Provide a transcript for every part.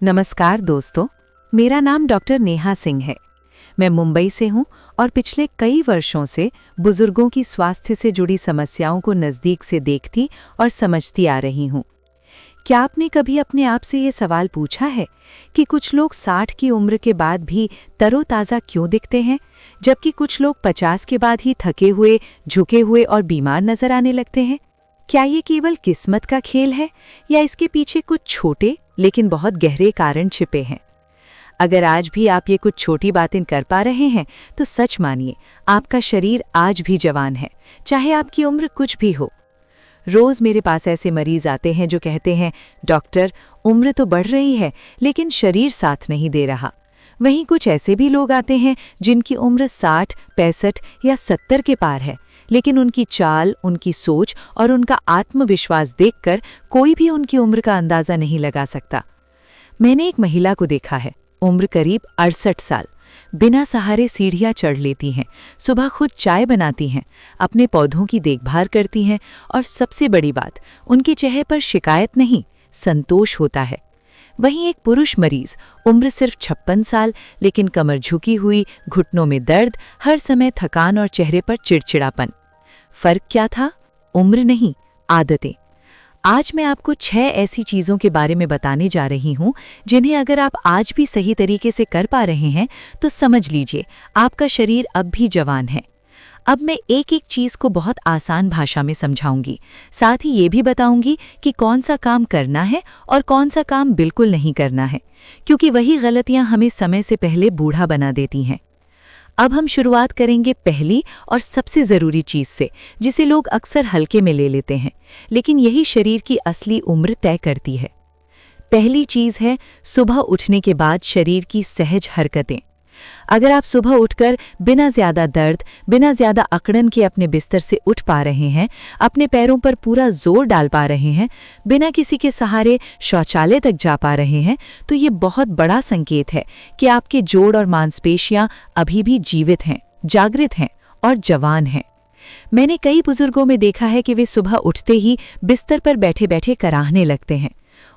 नमस्कार दोस्तों, मेरा नाम डॉक्टर नेहा सिंह है। मैं मुंबई से हूं और पिछले कई वर्षों से बुजुर्गों की स्वास्थ्य से जुड़ी समस्याओं को नज़दीक से देखती और समझती आ रही हूं। क्या आपने कभी अपने आप से ये सवाल पूछा है कि कुछ लोग 60 की उम्र के बाद भी तरोताज़ा क्यों दिखते हैं, जबकि कुछ लोग 50 के बाद ही थके हुए, झुके हुए और बीमार नजर आने लगते हैं? क्या ये केवल किस्मत का खेल है या इसके पीछे कुछ छोटे लेकिन बहुत गहरे कारण छिपे हैं? अगर आज भी आप ये कुछ छोटी बातें कर पा रहे हैं तो सच मानिए, आपका शरीर आज भी जवान है, चाहे आपकी उम्र कुछ भी हो। रोज मेरे पास ऐसे मरीज आते हैं जो कहते हैं, डॉक्टर, उम्र तो बढ़ रही है लेकिन शरीर साथ नहीं दे रहा। वहीं कुछ ऐसे भी लोग आते हैं जिनकी उम्र 60, 65 या 70 के पार है, लेकिन उनकी चाल, उनकी सोच और उनका आत्मविश्वास देखकर कोई भी उनकी उम्र का अंदाज़ा नहीं लगा सकता। मैंने एक महिला को देखा है, उम्र करीब 68 साल, बिना सहारे सीढ़ियाँ चढ़ लेती हैं, सुबह खुद चाय बनाती हैं, अपने पौधों की देखभाल करती हैं और सबसे बड़ी बात, उनके चेहरे पर शिकायत नहीं, संतोष होता है। वहीं एक पुरुष मरीज, उम्र सिर्फ 56 साल, लेकिन कमर झुकी हुई, घुटनों में दर्द, हर समय थकान और चेहरे पर चिड़चिड़ापन। फर्क क्या था? उम्र नहीं, आदतें। आज मैं आपको 6 ऐसी चीज़ों के बारे में बताने जा रही हूँ जिन्हें अगर आप आज भी सही तरीके से कर पा रहे हैं तो समझ लीजिए, आपका शरीर अब भी जवान है। अब मैं एक एक चीज़ को बहुत आसान भाषा में समझाऊंगी, साथ ही ये भी बताऊंगी कि कौन सा काम करना है और कौन सा काम बिल्कुल नहीं करना है, क्योंकि वही गलतियां हमें समय से पहले बूढ़ा बना देती हैं। अब हम शुरुआत करेंगे पहली और सबसे ज़रूरी चीज़ से, जिसे लोग अक्सर हल्के में ले लेते हैं, लेकिन यही शरीर की असली उम्र तय करती है। पहली चीज़ है सुबह उठने के बाद शरीर की सहज हरकतें। अगर आप सुबह उठकर बिना ज़्यादा दर्द, बिना ज़्यादा अकड़न के अपने बिस्तर से उठ पा रहे हैं, अपने पैरों पर पूरा जोर डाल पा रहे हैं, बिना किसी के सहारे शौचालय तक जा पा रहे हैं, तो ये बहुत बड़ा संकेत है कि आपके जोड़ और मांसपेशियां अभी भी जीवित हैं, जागृत हैं और जवान हैं। मैंने कई बुजुर्गों में देखा है कि वे सुबह उठते ही बिस्तर पर बैठे बैठे कराहने लगते हैं।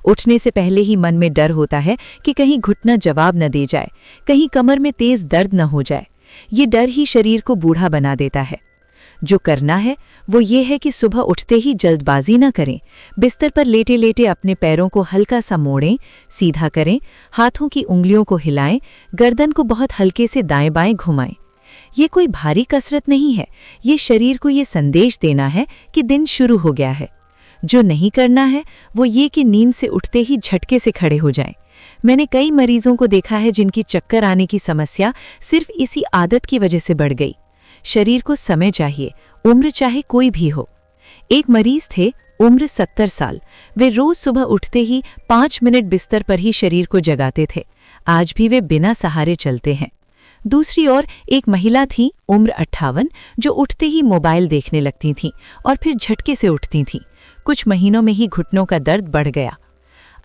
उठने से पहले ही मन में डर होता है कि कहीं घुटना जवाब न दे जाए, कहीं कमर में तेज दर्द न हो जाए। ये डर ही शरीर को बूढ़ा बना देता है। जो करना है वो ये है कि सुबह उठते ही जल्दबाजी न करें। बिस्तर पर लेटे लेटे अपने पैरों को हल्का सा मोड़ें, सीधा करें, हाथों की उंगलियों को हिलाएं, गर्दन को बहुत हल्के से दाएं बाएं घुमाएं। ये कोई भारी कसरत नहीं है, ये शरीर को ये संदेश देना है कि दिन शुरू हो गया है। जो नहीं करना है वो ये कि नींद से उठते ही झटके से खड़े हो जाएं। मैंने कई मरीजों को देखा है जिनकी चक्कर आने की समस्या सिर्फ इसी आदत की वजह से बढ़ गई। शरीर को समय चाहिए, उम्र चाहे कोई भी हो। एक मरीज थे, उम्र 70 साल। वे रोज सुबह उठते ही 5 मिनट बिस्तर पर ही शरीर को जगाते थे। आज भी वे बिना सहारे चलते हैं। दूसरी ओर एक महिला थी, उम्र 58, जो उठते ही मोबाइल देखने लगती थीं और फिर झटके से उठती थीं। कुछ महीनों में ही घुटनों का दर्द बढ़ गया।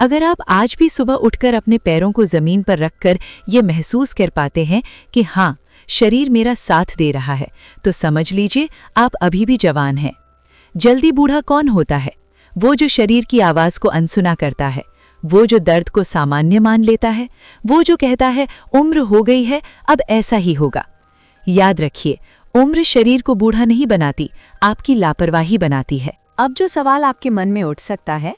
अगर आप आज भी सुबह उठकर अपने पैरों को जमीन पर रखकर ये महसूस कर पाते हैं कि हाँ, शरीर मेरा साथ दे रहा है, तो समझ लीजिए आप अभी भी जवान हैं। जल्दी बूढ़ा कौन होता है? वो जो शरीर की आवाज़ को अनसुना करता है, वो जो दर्द को सामान्य मान लेता है, वो जो कहता है उम्र हो गई है, अब ऐसा ही होगा। याद रखिए, उम्र शरीर को बूढ़ा नहीं बनाती, आपकी लापरवाही बनाती है। अब जो सवाल आपके मन में उठ सकता है,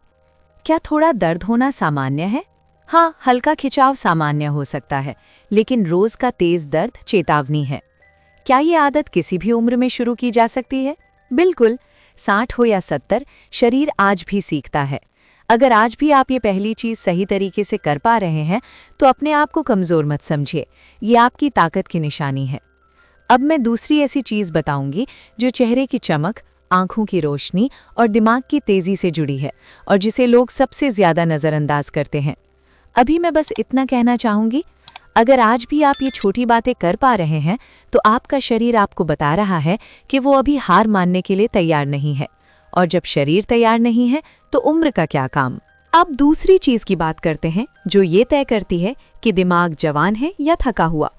क्या थोड़ा दर्द होना सामान्य है? हाँ, हल्का खिंचाव सामान्य हो सकता है, लेकिन रोज का तेज दर्द चेतावनी है। क्या ये आदत किसी भी उम्र में शुरू की जा सकती है? बिल्कुल, 60 हो या 70, शरीर आज भी सीखता है। अगर आज भी आप ये पहली चीज़ सही तरीके से कर पा रहे हैं तो अपने आप को कमज़ोर मत समझिए, ये आपकी ताकत की निशानी है। अब मैं दूसरी ऐसी चीज़ बताऊंगी जो चेहरे की चमक, आंखों की रोशनी और दिमाग की तेज़ी से जुड़ी है और जिसे लोग सबसे ज़्यादा नज़रअंदाज करते हैं। अभी मैं बस इतना कहना चाहूँगी, अगर आज भी आप ये छोटी बातें कर पा रहे हैं तो आपका शरीर आपको बता रहा है कि वो अभी हार मानने के लिए तैयार नहीं है, और जब शरीर तैयार नहीं है तो उम्र का क्या काम। अब दूसरी चीज़ की बात करते हैं जो ये तय करती है कि दिमाग जवान है या थका हुआ।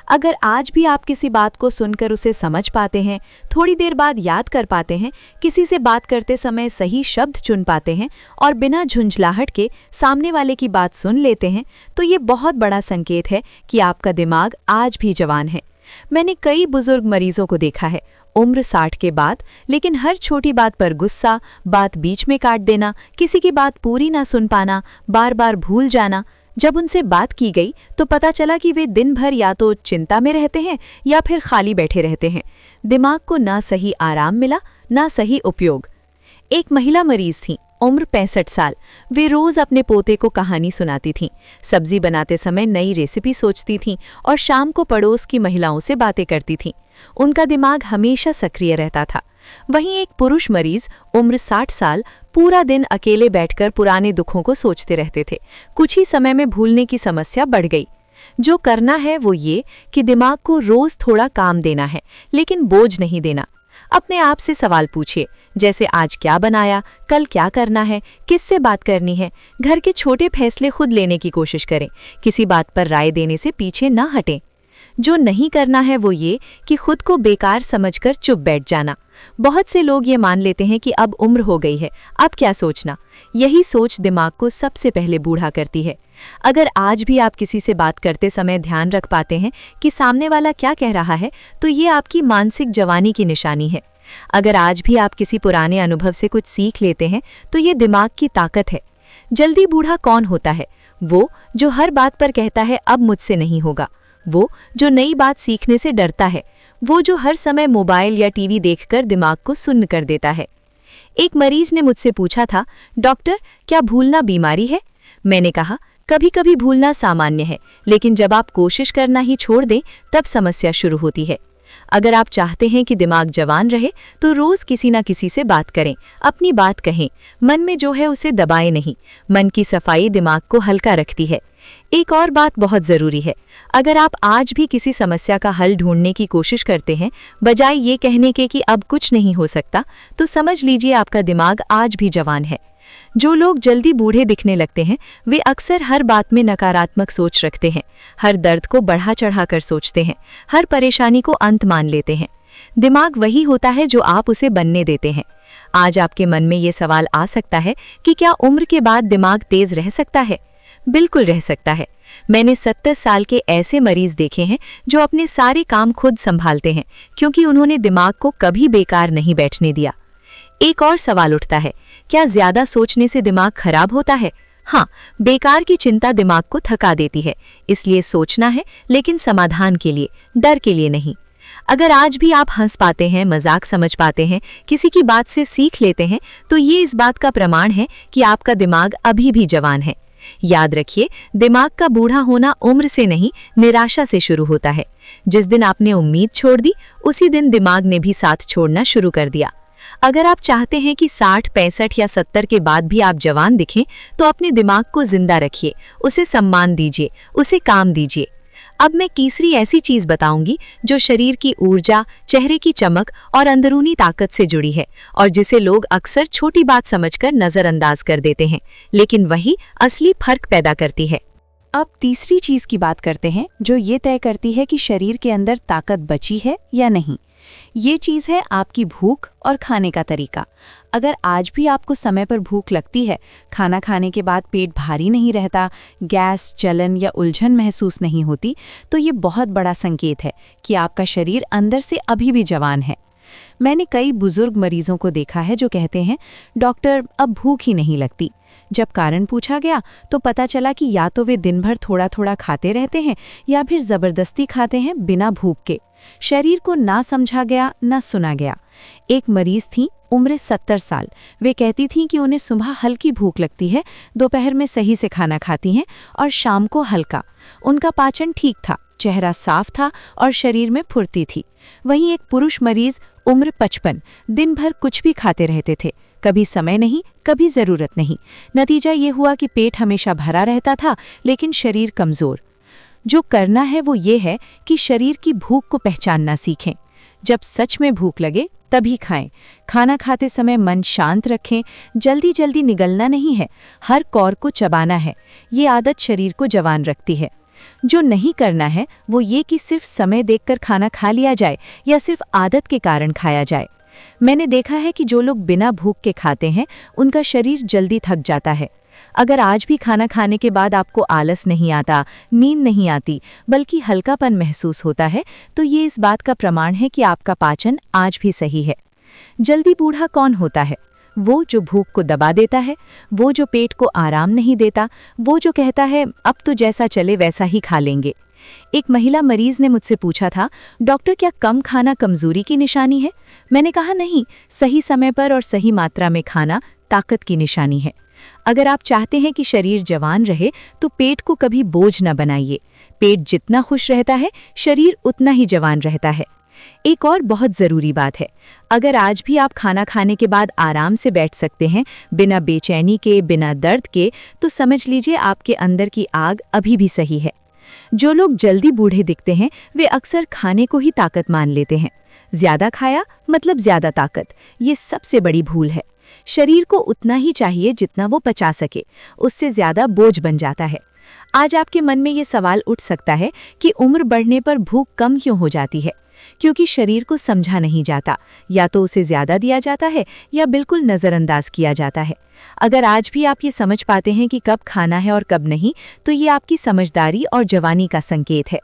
अगर आज भी आप किसी बात को सुनकर उसे समझ पाते हैं, थोड़ी देर बाद याद कर पाते हैं, किसी से बात करते समय सही शब्द चुन पाते हैं और बिना झुंझलाहट के सामने वाले की बात सुन लेते हैं, तो ये बहुत बड़ा संकेत है कि आपका दिमाग आज भी जवान है। मैंने कई बुजुर्ग मरीजों को देखा है, उम्र 60 के बाद, लेकिन हर छोटी बात पर गुस्सा, बात बीच में काट देना, किसी की बात पूरी ना सुन पाना, बार बार भूल जाना। जब उनसे बात की गई तो पता चला कि वे दिन भर या तो चिंता में रहते हैं या फिर खाली बैठे रहते हैं। दिमाग को ना सही आराम मिला, ना सही उपयोग। एक महिला मरीज थी, उम्र 65 साल। वे रोज अपने पोते को कहानी सुनाती थीं, सब्जी बनाते समय नई रेसिपी सोचती थीं और शाम को पड़ोस की महिलाओं से बातें करती थीं। उनका दिमाग हमेशा सक्रिय रहता था। वहीं एक पुरुष मरीज, उम्र 60 साल, पूरा दिन अकेले बैठकर पुराने दुखों को सोचते रहते थे। कुछ ही समय में भूलने की समस्या बढ़ गई। जो करना है वो ये कि दिमाग को रोज थोड़ा काम देना है, लेकिन बोझ नहीं देना। अपने आप से सवाल पूछिए, जैसे आज क्या बनाया, कल क्या करना है, किससे बात करनी है। घर के छोटे फैसले खुद लेने की कोशिश करें, किसी बात पर राय देने से पीछे न हटें। जो नहीं करना है वो ये कि खुद को बेकार समझकर चुप बैठ जाना। बहुत से लोग ये मान लेते हैं कि अब उम्र हो गई है, अब क्या सोचना। यही सोच दिमाग को सबसे पहले बूढ़ा करती है। अगर आज भी आप किसी से बात करते समय ध्यान रख पाते हैं कि सामने वाला क्या कह रहा है, तो ये आपकी मानसिक जवानी की निशानी है। अगर आज भी आप किसी पुराने अनुभव से कुछ सीख लेते हैं, तो ये दिमाग की ताकत है। जल्दी बूढ़ा कौन होता है? वो जो हर बात पर कहता है अब मुझसे नहीं होगा। वो जो नई बात सीखने से डरता है। वो जो हर समय मोबाइल या टीवी देखकर दिमाग को सुन्न कर देता है। एक मरीज ने मुझसे पूछा था, डॉक्टर, क्या भूलना बीमारी है? मैंने कहा, कभी कभी भूलना सामान्य है, लेकिन जब आप कोशिश करना ही छोड़ दें तब समस्या शुरू होती है। अगर आप चाहते हैं कि दिमाग जवान रहे तो रोज किसी ना किसी से बात करें, अपनी बात कहें। मन में जो है उसे दबाएं नहीं। मन की सफाई दिमाग को हल्का रखती है। एक और बात बहुत ज़रूरी है, अगर आप आज भी किसी समस्या का हल ढूंढने की कोशिश करते हैं बजाय ये कहने के कि अब कुछ नहीं हो सकता, तो समझ लीजिए आपका दिमाग आज भी जवान है। जो लोग जल्दी बूढ़े दिखने लगते हैं वे अक्सर हर बात में नकारात्मक सोच रखते हैं, हर दर्द को बढ़ा चढ़ा कर सोचते हैं, हर परेशानी को अंत मान लेते हैं। दिमाग वही होता है जो आप उसे बनने देते हैं। आज आपके मन में ये सवाल आ सकता है कि क्या उम्र के बाद दिमाग तेज रह सकता है? बिल्कुल रह सकता है। मैंने 70 साल के ऐसे मरीज देखे हैं जो अपने सारे काम खुद संभालते हैं, क्योंकि उन्होंने दिमाग को कभी बेकार नहीं बैठने दिया। एक और सवाल उठता है, क्या ज्यादा सोचने से दिमाग खराब होता है? हाँ, बेकार की चिंता दिमाग को थका देती है, इसलिए सोचना है, लेकिन समाधान के लिए, डर के लिए नहीं। अगर आज भी आप हंस पाते हैं, मजाक समझ पाते हैं, किसी की बात से सीख लेते हैं, तो ये इस बात का प्रमाण है कि आपका दिमाग अभी भी जवान है। याद रखिए, दिमाग का बूढ़ा होना उम्र से नहीं, निराशा से शुरू होता है। जिस दिन आपने उम्मीद छोड़ दी, उसी दिन दिमाग ने भी साथ छोड़ना शुरू कर दिया। अगर आप चाहते हैं कि 60, 65 या 70 के बाद भी आप जवान दिखें, तो अपने दिमाग को जिंदा रखिए, उसे सम्मान दीजिए, उसे काम दीजिए। अब मैं तीसरी ऐसी चीज बताऊंगी जो शरीर की ऊर्जा, चेहरे की चमक और अंदरूनी ताकत से जुड़ी है और जिसे लोग अक्सर छोटी बात समझकर नजरअंदाज कर देते हैं, लेकिन वही असली फर्क पैदा करती है। अब तीसरी चीज की बात करते हैं जो ये तय करती है कि शरीर के अंदर ताकत बची है या नहीं। ये चीज़ है आपकी भूख और खाने का तरीका। अगर आज भी आपको समय पर भूख लगती है, खाना खाने के बाद पेट भारी नहीं रहता, गैस, जलन या उलझन महसूस नहीं होती, तो ये बहुत बड़ा संकेत है कि आपका शरीर अंदर से अभी भी जवान है। मैंने कई बुजुर्ग मरीजों को देखा है जो कहते हैं, डॉक्टर, अब भूख ही नहीं लगती। जब कारण पूछा गया तो पता चला कि या तो वे दिन भर थोड़ा थोड़ा खाते रहते हैं या फिर जबरदस्ती खाते हैं बिना भूख के। शरीर को ना समझा गया, ना सुना गया। एक मरीज थी, उम्र 70 साल। वे कहती थीं कि उन्हें सुबह हल्की भूख लगती है, दोपहर में सही से खाना खाती हैं और शाम को हल्का। उनका पाचन ठीक था, चेहरा साफ था और शरीर में फुर्ती थी। वहीं एक पुरुष मरीज, उम्र 55, दिन भर कुछ भी खाते रहते थे, कभी समय नहीं, कभी जरूरत नहीं। नतीजा ये हुआ कि पेट हमेशा भरा रहता था, लेकिन शरीर कमजोर। जो करना है वो ये है कि शरीर की भूख को पहचानना सीखें। जब सच में भूख लगे तभी खाएं। खाना खाते समय मन शांत रखें, जल्दी जल्दी निगलना नहीं है, हर कौर को चबाना है। ये आदत शरीर को जवान रखती है। जो नहीं करना है वो ये कि सिर्फ समय देखकर खाना खा लिया जाए या सिर्फ आदत के कारण खाया जाए। मैंने देखा है कि जो लोग बिना भूख के खाते हैं उनका शरीर जल्दी थक जाता है। अगर आज भी खाना खाने के बाद आपको आलस नहीं आता, नींद नहीं आती, बल्कि हल्कापन महसूस होता है, तो ये इस बात का प्रमाण है कि आपका पाचन आज भी सही है। जल्दी बूढ़ा कौन होता है? वो जो भूख को दबा देता है, वो जो पेट को आराम नहीं देता, वो जो कहता है अब तो जैसा चले वैसा ही खा लेंगे। एक महिला मरीज ने मुझसे पूछा था, डॉक्टर क्या कम खाना कमजोरी की निशानी है? मैंने कहा नहीं, सही समय पर और सही मात्रा में खाना ताकत की निशानी है। अगर आप चाहते हैं कि शरीर जवान रहे तो पेट को कभी बोझ न बनाइए। पेट जितना खुश रहता है, शरीर उतना ही जवान रहता है। एक और बहुत ज़रूरी बात है, अगर आज भी आप खाना खाने के बाद आराम से बैठ सकते हैं, बिना बेचैनी के, बिना दर्द के, तो समझ लीजिए आपके अंदर की आग अभी भी सही है। जो लोग जल्दी बूढ़े दिखते हैं वे अक्सर खाने को ही ताकत मान लेते हैं। ज़्यादा खाया मतलब ज़्यादा ताकत, ये सबसे बड़ी भूल है। शरीर को उतना ही चाहिए जितना वो पचा सके, उससे ज़्यादा बोझ बन जाता है। आज आपके मन में ये सवाल उठ सकता है कि उम्र बढ़ने पर भूख कम क्यों हो जाती है? क्योंकि शरीर को समझा नहीं जाता, या तो उसे ज़्यादा दिया जाता है या बिल्कुल नज़रअंदाज किया जाता है। अगर आज भी आप ये समझ पाते हैं कि कब खाना है और कब नहीं, तो ये आपकी समझदारी और जवानी का संकेत है।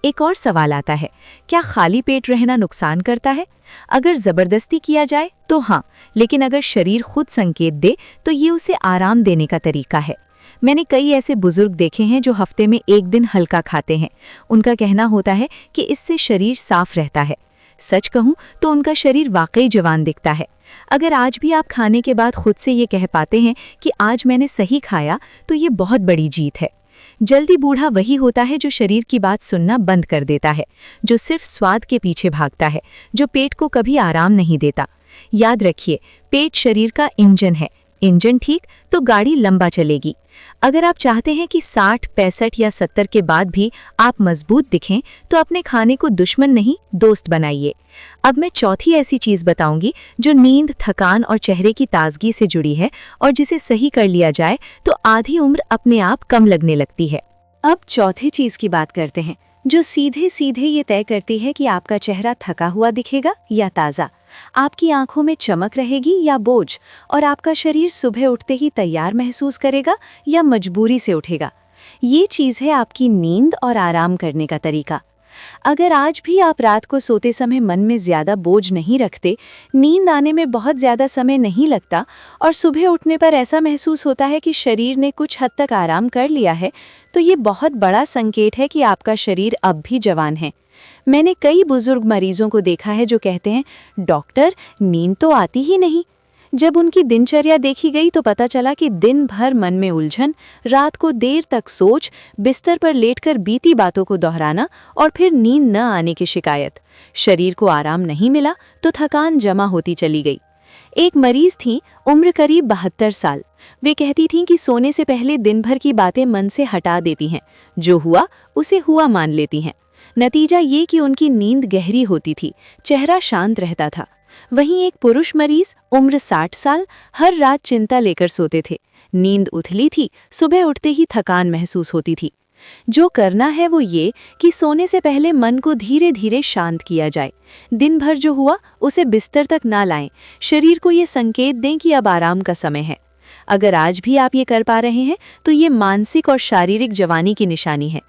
एक और सवाल आता है, क्या खाली पेट रहना नुकसान करता है? अगर ज़बरदस्ती किया जाए तो हाँ, लेकिन अगर शरीर खुद संकेत दे तो ये उसे आराम देने का तरीका है। मैंने कई ऐसे बुजुर्ग देखे हैं जो हफ्ते में एक दिन हल्का खाते हैं। उनका कहना होता है कि इससे शरीर साफ रहता है। सच कहूँ तो उनका शरीर वाकई जवान दिखता है। अगर आज भी आप खाने के बाद खुद से ये कह पाते हैं कि आज मैंने सही खाया, तो ये बहुत बड़ी जीत है। जल्दी बूढ़ा वही होता है जो शरीर की बात सुनना बंद कर देता है, जो सिर्फ स्वाद के पीछे भागता है, जो पेट को कभी आराम नहीं देता। याद रखिए, पेट शरीर का इंजन है। इंजन ठीक तो गाड़ी लंबा चलेगी। अगर आप चाहते हैं कि 60, 65 या 70 के बाद भी आप मजबूत दिखें, तो अपने खाने को दुश्मन नहीं, दोस्त बनाइए। अब मैं चौथी ऐसी चीज़ बताऊंगी जो नींद, थकान और चेहरे की ताजगी से जुड़ी है, और जिसे सही कर लिया जाए तो आधी उम्र अपने आप कम लगने लगती है। अब चौथी चीज की बात करते हैं, जो सीधे सीधे ये तय करती है कि आपका चेहरा थका हुआ दिखेगा या ताज़ा, आपकी आंखों में चमक रहेगी या बोझ, और आपका शरीर सुबह उठते ही तैयार महसूस करेगा या मजबूरी से उठेगा। ये चीज़ है आपकी नींद और आराम करने का तरीका। अगर आज भी आप रात को सोते समय मन में ज़्यादा बोझ नहीं रखते, नींद आने में बहुत ज़्यादा समय नहीं लगता, और सुबह उठने पर ऐसा महसूस होता है कि शरीर ने कुछ हद तक आराम कर लिया है, तो ये बहुत बड़ा संकेत है कि आपका शरीर अब भी जवान है। मैंने कई बुजुर्ग मरीजों को देखा है जो कहते हैं, डॉक्टर नींद तो आती ही नहीं। जब उनकी दिनचर्या देखी गई तो पता चला कि दिन भर मन में उलझन, रात को देर तक सोच, बिस्तर पर लेटकर बीती बातों को दोहराना और फिर नींद न आने की शिकायत। शरीर को आराम नहीं मिला तो थकान जमा होती चली गई। एक मरीज थी, उम्र करीब 72 साल। वे कहती थीं कि सोने से पहले दिन भर की बातें मन से हटा देती हैं, जो हुआ उसे हुआ मान लेती हैं। नतीजा ये कि उनकी नींद गहरी होती थी, चेहरा शांत रहता था। वहीं एक पुरुष मरीज, उम्र 60 साल, हर रात चिंता लेकर सोते थे। नींद उथली थी, सुबह उठते ही थकान महसूस होती थी। जो करना है वो ये कि सोने से पहले मन को धीरे धीरे शांत किया जाए। दिन भर जो हुआ उसे बिस्तर तक ना लाएं, शरीर को ये संकेत दें कि अब आराम का समय है। अगर आज भी आप ये कर पा रहे हैं तो ये मानसिक और शारीरिक जवानी की निशानी है।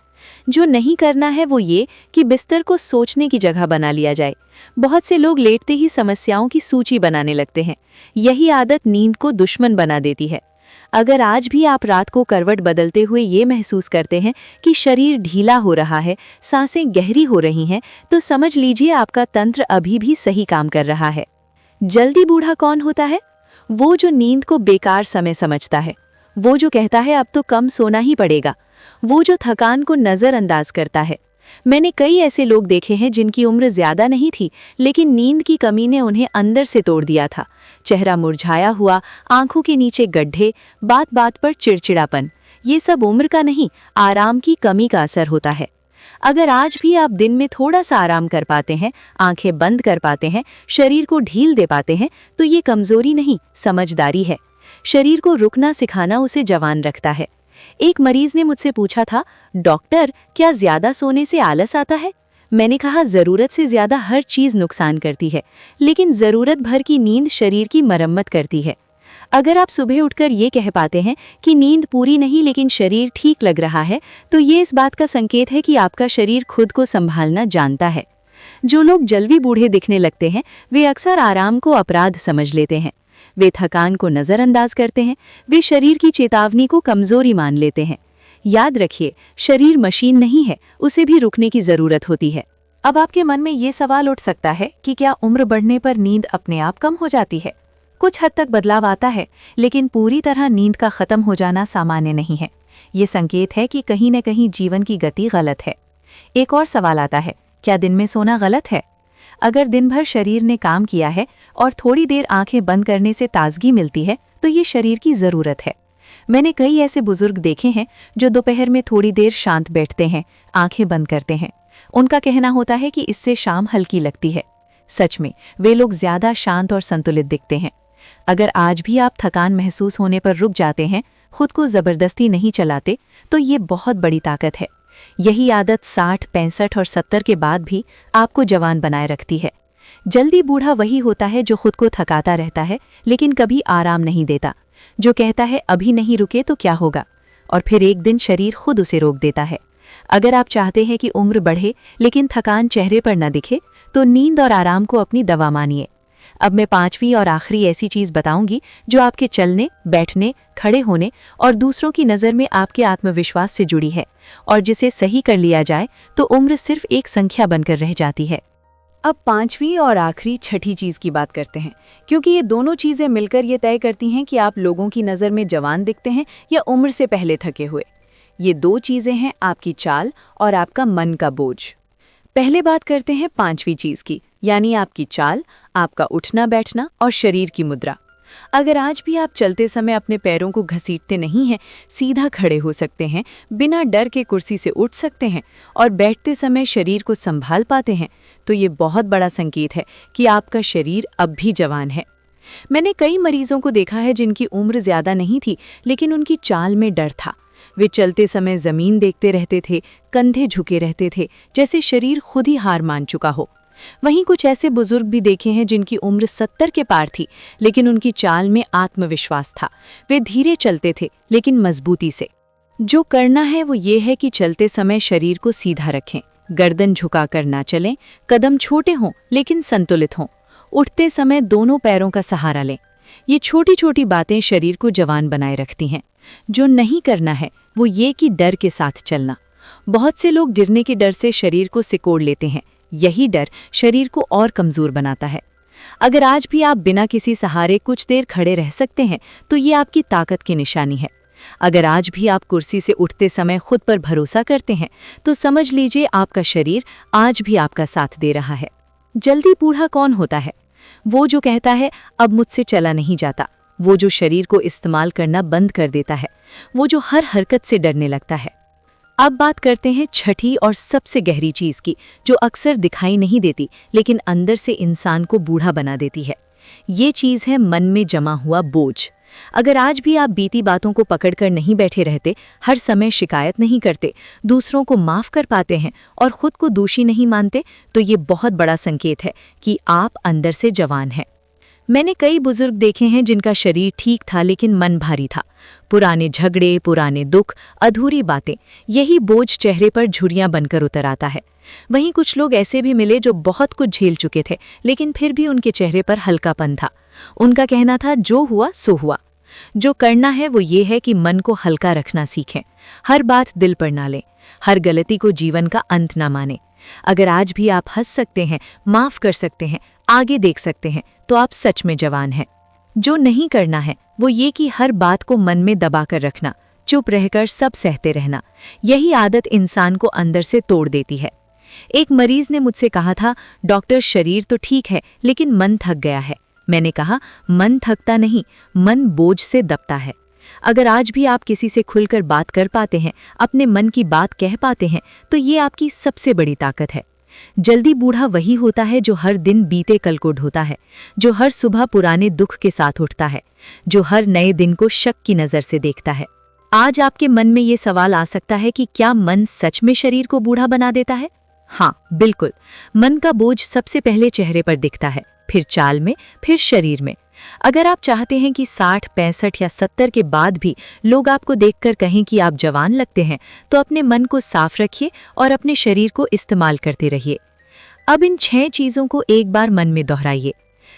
जो नहीं करना है वो ये कि बिस्तर को सोचने की जगह बना लिया जाए। बहुत से लोग लेटते ही समस्याओं की सूची बनाने लगते हैं। यही आदत नींद को दुश्मन बना देती है। अगर आज भी आप रात को करवट बदलते हुए ये महसूस करते हैं कि शरीर ढीला हो रहा है, सांसें गहरी हो रही हैं, तो समझ लीजिए आपका तंत्र अभी भी सही काम कर रहा है। जल्दी बूढ़ा कौन होता है? वो जो नींद को बेकार समय समझता है, वो जो कहता है अब तो कम सोना ही पड़ेगा, वो जो थकान को नज़रअंदाज करता है। मैंने कई ऐसे लोग देखे हैं जिनकी उम्र ज़्यादा नहीं थी, लेकिन नींद की कमी ने उन्हें अंदर से तोड़ दिया था। चेहरा मुरझाया हुआ, आंखों के नीचे गड्ढे, बात बात पर चिड़चिड़ापन, ये सब उम्र का नहीं, आराम की कमी का असर होता है। अगर आज भी आप दिन में थोड़ा सा आराम कर पाते हैं, आंखें बंद कर पाते हैं, शरीर को ढील दे पाते हैं, तो ये कमज़ोरी नहीं, समझदारी है। शरीर को रुकना सिखाना उसे जवान रखता है। एक मरीज ने मुझसे पूछा था, डॉक्टर क्या ज्यादा सोने से आलस आता है? मैंने कहा, जरूरत से ज्यादा हर चीज नुकसान करती है, लेकिन जरूरत भर की नींद शरीर की मरम्मत करती है। अगर आप सुबह उठकर ये कह पाते हैं कि नींद पूरी नहीं लेकिन शरीर ठीक लग रहा है, तो ये इस बात का संकेत है कि आपका शरीर खुद को संभालना जानता है। जो लोग जल्दी बूढ़े दिखने लगते हैं, वे अक्सर आराम को अपराध समझ लेते हैं। वे थकान को नज़रअंदाज करते हैं, वे शरीर की चेतावनी को कमजोरी मान लेते हैं। याद रखिए, शरीर मशीन नहीं है, उसे भी रुकने की जरूरत होती है। अब आपके मन में ये सवाल उठ सकता है कि क्या उम्र बढ़ने पर नींद अपने आप कम हो जाती है? कुछ हद तक बदलाव आता है, लेकिन पूरी तरह नींद का खत्म हो जाना सामान्य नहीं है। ये संकेत है कि कहीं न कहीं जीवन की गति गलत है। एक और सवाल आता है, क्या दिन में सोना गलत है? अगर दिन भर शरीर ने काम किया है और थोड़ी देर आंखें बंद करने से ताजगी मिलती है, तो ये शरीर की ज़रूरत है। मैंने कई ऐसे बुजुर्ग देखे हैं जो दोपहर में थोड़ी देर शांत बैठते हैं, आंखें बंद करते हैं। उनका कहना होता है कि इससे शाम हल्की लगती है। सच में वे लोग ज़्यादा शांत और संतुलित दिखते हैं। अगर आज भी आप थकान महसूस होने पर रुक जाते हैं, खुद को ज़बरदस्ती नहीं चलाते, तो ये बहुत बड़ी ताकत है। यही आदत 60, 65 और 70 के बाद भी आपको जवान बनाए रखती है। जल्दी बूढ़ा वही होता है जो खुद को थकाता रहता है लेकिन कभी आराम नहीं देता, जो कहता है अभी नहीं रुके तो क्या होगा, और फिर एक दिन शरीर खुद उसे रोक देता है। अगर आप चाहते हैं कि उम्र बढ़े लेकिन थकान चेहरे पर न दिखे, तो नींद और आराम को अपनी दवा मानिए। अब मैं 5वीं और आखिरी ऐसी चीज़ बताऊंगी जो आपके चलने, बैठने, खड़े होने और दूसरों की नज़र में आपके आत्मविश्वास से जुड़ी है, और जिसे सही कर लिया जाए तो उम्र सिर्फ एक संख्या बनकर रह जाती है। अब 5वीं और आखिरी छठी चीज़ की बात करते हैं, क्योंकि ये दोनों चीज़ें मिलकर ये तय करती हैं कि आप लोगों की नज़र में जवान दिखते हैं या उम्र से पहले थके हुए। ये 2 चीज़ें हैं आपकी चाल और आपका मन का बोझ। पहले बात करते हैं 5वीं चीज़ की, यानी आपकी चाल, आपका उठना बैठना और शरीर की मुद्रा। अगर आज भी आप चलते समय अपने पैरों को घसीटते नहीं हैं, सीधा खड़े हो सकते हैं, बिना डर के कुर्सी से उठ सकते हैं और बैठते समय शरीर को संभाल पाते हैं, तो ये बहुत बड़ा संकेत है कि आपका शरीर अब भी जवान है। मैंने कई मरीजों को देखा है जिनकी उम्र ज़्यादा नहीं थी, लेकिन उनकी चाल में डर था। वे चलते समय ज़मीन देखते रहते थे, कंधे झुके रहते थे, जैसे शरीर खुद ही हार मान चुका हो। वहीं कुछ ऐसे बुजुर्ग भी देखे हैं जिनकी उम्र 70 के पार थी, लेकिन उनकी चाल में आत्मविश्वास था। वे धीरे चलते थे लेकिन मजबूती से। जो करना है वो ये है कि चलते समय शरीर को सीधा रखें, गर्दन झुकाकर ना चलें, कदम छोटे हों लेकिन संतुलित हों, उठते समय दोनों पैरों का सहारा लें। ये छोटी छोटी बातें शरीर को जवान बनाए रखती हैं। जो नहीं करना है वो ये कि डर के साथ चलना। बहुत से लोग गिरने के डर से शरीर को सिकोड़ लेते हैं। यही डर शरीर को और कमज़ोर बनाता है। अगर आज भी आप बिना किसी सहारे कुछ देर खड़े रह सकते हैं, तो ये आपकी ताकत की निशानी है। अगर आज भी आप कुर्सी से उठते समय खुद पर भरोसा करते हैं, तो समझ लीजिए आपका शरीर आज भी आपका साथ दे रहा है। जल्दी बूढ़ा कौन होता है? वो जो कहता है अब मुझसे चला नहीं जाता, वो जो शरीर को इस्तेमाल करना बंद कर देता है, वो जो हर हरकत से डरने लगता है। अब बात करते हैं छठी और सबसे गहरी चीज़ की, जो अक्सर दिखाई नहीं देती लेकिन अंदर से इंसान को बूढ़ा बना देती है। ये चीज़ है मन में जमा हुआ बोझ। अगर आज भी आप बीती बातों को पकड़कर नहीं बैठे रहते, हर समय शिकायत नहीं करते, दूसरों को माफ़ कर पाते हैं और खुद को दोषी नहीं मानते, तो ये बहुत बड़ा संकेत है कि आप अंदर से जवान हैं। मैंने कई बुजुर्ग देखे हैं जिनका शरीर ठीक था लेकिन मन भारी था। पुराने झगड़े, पुराने दुख, अधूरी बातें, यही बोझ चेहरे पर झुर्रियां बनकर उतर आता है। वहीं कुछ लोग ऐसे भी मिले जो बहुत कुछ झेल चुके थे, लेकिन फिर भी उनके चेहरे पर हल्कापन था। उनका कहना था जो हुआ सो हुआ। जो करना है वो ये है कि मन को हल्का रखना सीखें, हर बात दिल पर ना लें, हर गलती को जीवन का अंत ना माने। अगर आज भी आप हंस सकते हैं, माफ़ कर सकते हैं, आगे देख सकते हैं, तो आप सच में जवान हैं। जो नहीं करना है वो ये कि हर बात को मन में दबा कर रखना, चुप रहकर सब सहते रहना। यही आदत इंसान को अंदर से तोड़ देती है। एक मरीज ने मुझसे कहा था, डॉक्टर शरीर तो ठीक है लेकिन मन थक गया है। मैंने कहा, मन थकता नहीं, मन बोझ से दबता है। अगर आज भी आप किसी से खुलकर बात कर पाते हैं, अपने मन की बात कह पाते हैं, तो ये आपकी सबसे बड़ी ताकत है। जल्दी बूढ़ा वही होता है जो हर दिन बीते कल को ढोता है, जो हर सुबह पुराने दुख के साथ उठता है, जो हर नए दिन को शक की नज़र से देखता है। आज आपके मन में ये सवाल आ सकता है कि क्या मन सच में शरीर को बूढ़ा बना देता है? हाँ, बिल्कुल। मन का बोझ सबसे पहले चेहरे पर दिखता है, फिर चाल में, फिर शरीर में। अगर आप चाहते हैं कि 60, 65 या 70 के बाद भी लोग आपको देखकर कहें कि आप जवान लगते हैं, तो अपने मन को साफ रखिए और अपने शरीर को इस्तेमाल करते रहिए। अब इन 6 चीज़ों को एक बार मन में दोहराइए।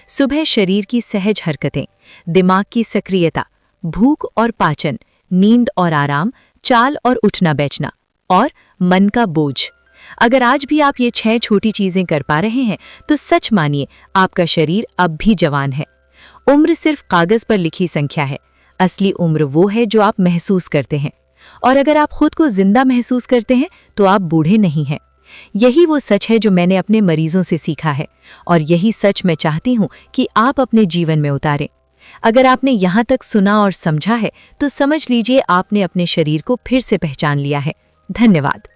सुबह शरीर की सहज हरकतें, दिमाग की सक्रियता, भूख और पाचन, नींद और आराम, चाल और उठना बैठना, और मन का बोझ। अगर आज भी आप ये 6 छोटी चीज़ें कर पा रहे हैं, तो सच मानिए आपका शरीर अब भी जवान है। उम्र सिर्फ कागज पर लिखी संख्या है, असली उम्र वो है जो आप महसूस करते हैं। और अगर आप खुद को जिंदा महसूस करते हैं, तो आप बूढ़े नहीं हैं। यही वो सच है जो मैंने अपने मरीजों से सीखा है, और यही सच मैं चाहती हूँ कि आप अपने जीवन में उतारें। अगर आपने यहाँ तक सुना और समझा है, तो समझ लीजिए आपने अपने शरीर को फिर से पहचान लिया है। धन्यवाद।